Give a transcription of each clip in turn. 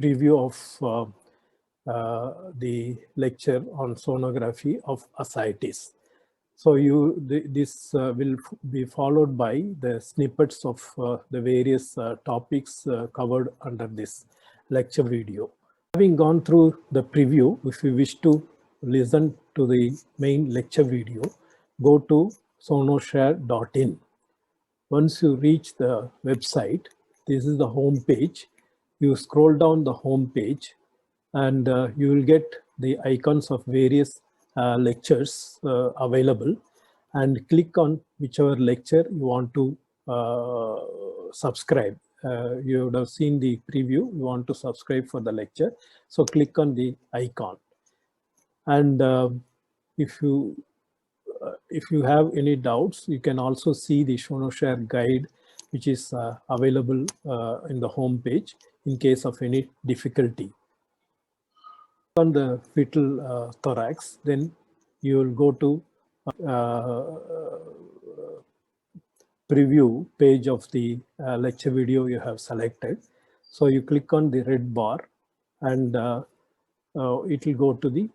Preview of the lecture on sonography of ascites. So this will be followed by the snippets of the various topics covered under this lecture video. Having gone through the preview, if you wish to listen to the main lecture video, go to sonoshare.in. Once you reach the website, this is the home page. You scroll down the home page and you will get the icons of various lectures available, and click on whichever lecture you want to subscribe. You would have seen the preview. You want to subscribe for the lecture, so click on the icon. And if you have any doubts, you can also see the SonoShare guide, which is available in the home page in case of any difficulty. On the fetal thorax, then you will go to preview page of the lecture video you have selected. So you click on the red bar and it will go to the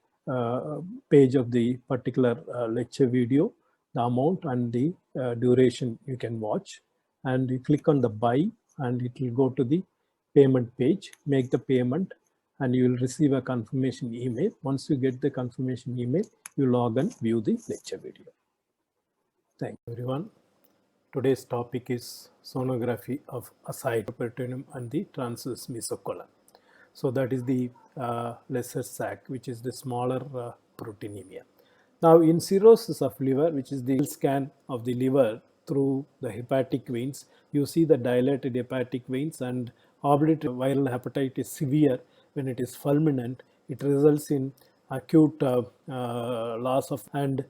page of the particular lecture video, the amount and the duration you can watch, and you click on the buy and it will go to the payment page. Make the payment and you will receive a confirmation email. Once you get the confirmation email, you log and view the lecture video. Thank you, everyone. Today's topic is sonography of ascites peritoneum and the transverse mesocolon. So that is the lesser sac, which is the smaller proteinemia. Now in cirrhosis of liver, which is the scan of the liver through the hepatic veins, you see the dilated hepatic veins, and obliterative viral hepatitis severe, when it is fulminant, it results in acute loss of, and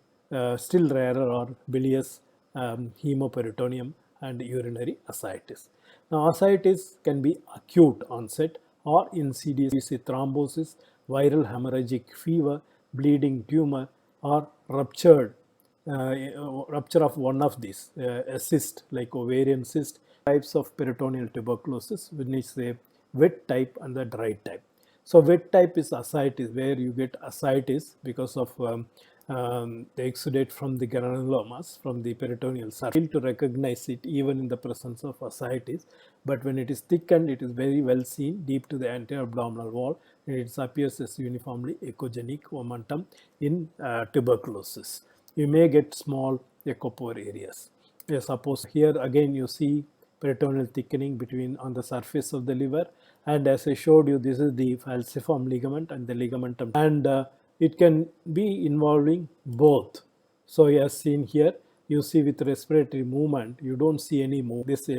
still rarer or bilious hemoperitoneum and urinary ascites. Now ascites can be acute onset or insidious. You see thrombosis, viral hemorrhagic fever, bleeding tumor, or rupture of one of these, a cyst like ovarian cyst. Types of peritoneal tuberculosis, which is the wet type and the dry type. So wet type is ascites, where you get ascites because of the exudate from the granulomas from the peritoneal surface. To recognize it even in the presence of ascites, but when it is thickened, it is very well seen deep to the anterior abdominal wall, and it appears as uniformly echogenic omentum in tuberculosis. You may get small echopore areas. Suppose here again you see peritoneal thickening between on the surface of the liver, and as I showed you, this is the falciform ligament and the ligamentum, and it can be involving both. So as seen here, you see with respiratory movement, you don't see any movement. This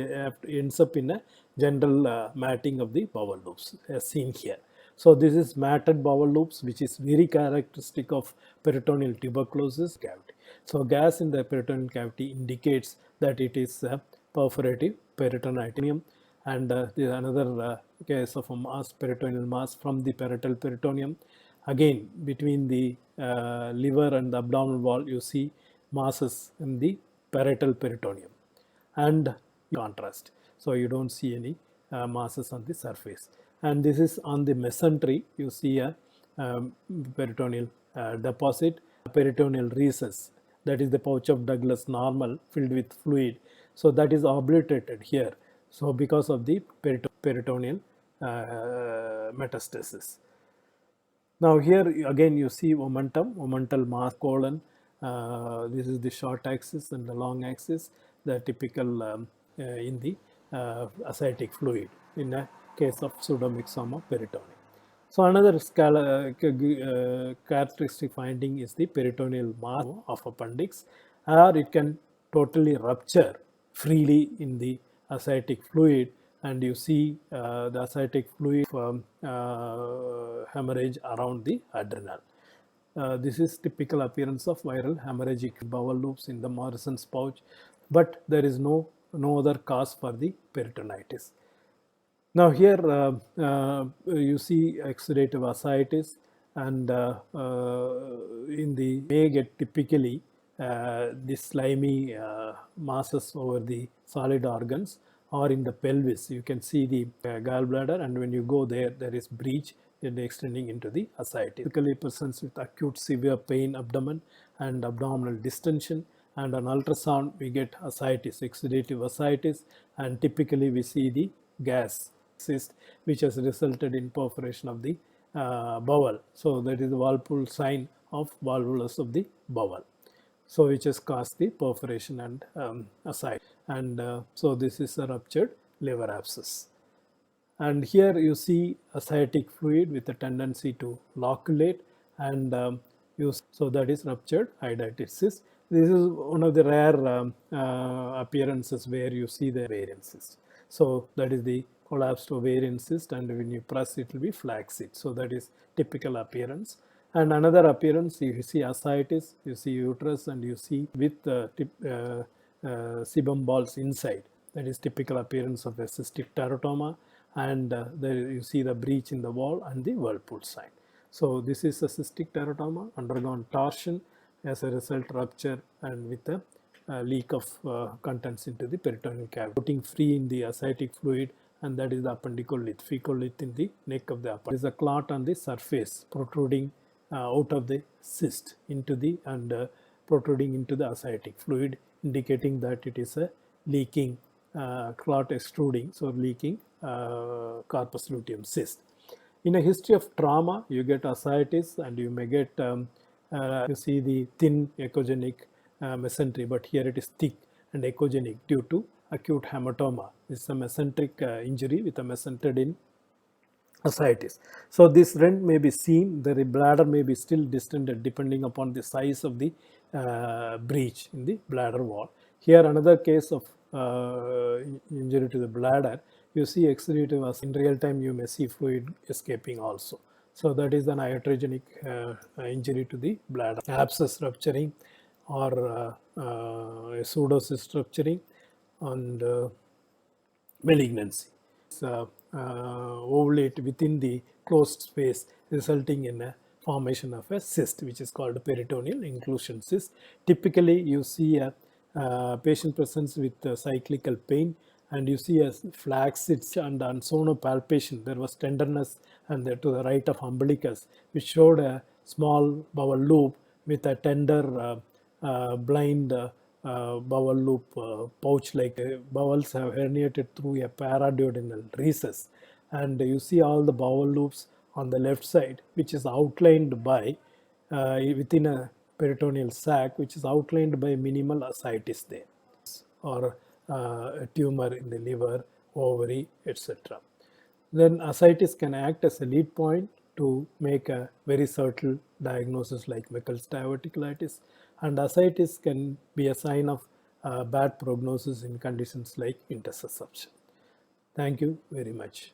ends up in a general matting of the bowel loops, as seen here. So this is matted bowel loops, which is very characteristic of peritoneal tuberculosis cavity. So gas in the peritoneal cavity indicates that it is perforative peritonitis, and there is another case of a mass, peritoneal mass from the parietal peritoneum. Again, between the liver and the abdominal wall, you see masses in the parietal peritoneum, and contrast. So you don't see any masses on the surface. And this is on the mesentery. You see a peritoneal deposit, peritoneal recess. That is the pouch of Douglas normal filled with fluid. So that is obliterated here. So because of the peritoneal metastasis. Now here again you see omental mass colon. This is the short axis and the long axis, the typical in the ascitic fluid in a case of pseudomyxoma peritoneum. So another characteristic finding is the peritoneal mass of appendix, or it can totally rupture freely in the ascitic fluid, and you see the ascitic fluid hemorrhage around the adrenal. This is typical appearance of viral hemorrhagic bowel loops in the Morrison's pouch, but there is no other cause for the peritonitis. Now here you see exudative ascites, and in the may get typically the slimy masses over the solid organs, or in the pelvis. You can see the gallbladder, and when you go there, there is breach extending into the ascites. Typically persons with acute severe pain, abdomen and abdominal distension, and on ultrasound we get ascites, exudative ascites, and typically we see the gas cyst which has resulted in perforation of the bowel. So that is the Walpole sign of volvulus of the bowel. So which has caused the perforation and ascites, and so this is a ruptured liver abscess. And here you see ascitic fluid with a tendency to loculate, and so that is ruptured hydatid cyst. This is one of the rare appearances where you see the ovarian cyst. So that is the collapsed ovarian cyst, and when you press it will be flaccid. So that is typical appearance. And another appearance, you see ascites, you see uterus, and you see with sebum balls inside. That is typical appearance of a cystic teratoma, and there you see the breach in the wall and the whirlpool sign. So this is a cystic teratoma undergone torsion, as a result rupture and with a leak of contents into the peritoneal cavity, putting free in the ascitic fluid, and that is the appendicolith, fecolith in the neck of the upper. There is a clot on the surface protruding out of the cyst into the protruding into the ascitic fluid, indicating that it is a leaking clot extruding, so leaking corpus luteum cyst. In a history of trauma, you get ascites, and you may get you see the thin echogenic mesentery, but here it is thick and echogenic due to acute hematoma. This is a mesenteric injury with a mesentered ascites. So this rent may be seen, the bladder may be still distended depending upon the size of the breach in the bladder wall. Here another case of injury to the bladder, you see exudative ascites. In real time you may see fluid escaping also. So that is an iatrogenic injury to the bladder. Abscess rupturing or a pseudocyst rupturing, and malignancy. Ovulate within the closed space, resulting in a formation of a cyst which is called peritoneal inclusion cyst. Typically you see a patient presents with cyclical pain, and you see a flaccid, and on sonopalpation there was tenderness, and to the right of umbilicus, which showed a small bowel loop with a tender blind bowel loop pouch, like bowels have herniated through a paraduodenal recess, and you see all the bowel loops on the left side, which is outlined by within a peritoneal sac, which is outlined by minimal ascites there, or a tumor in the liver, ovary, etc. Then ascites can act as a lead point to make a very subtle diagnosis like Meckel's diverticulitis, and ascites can be a sign of bad prognosis in conditions like intersusception. Thank you very much.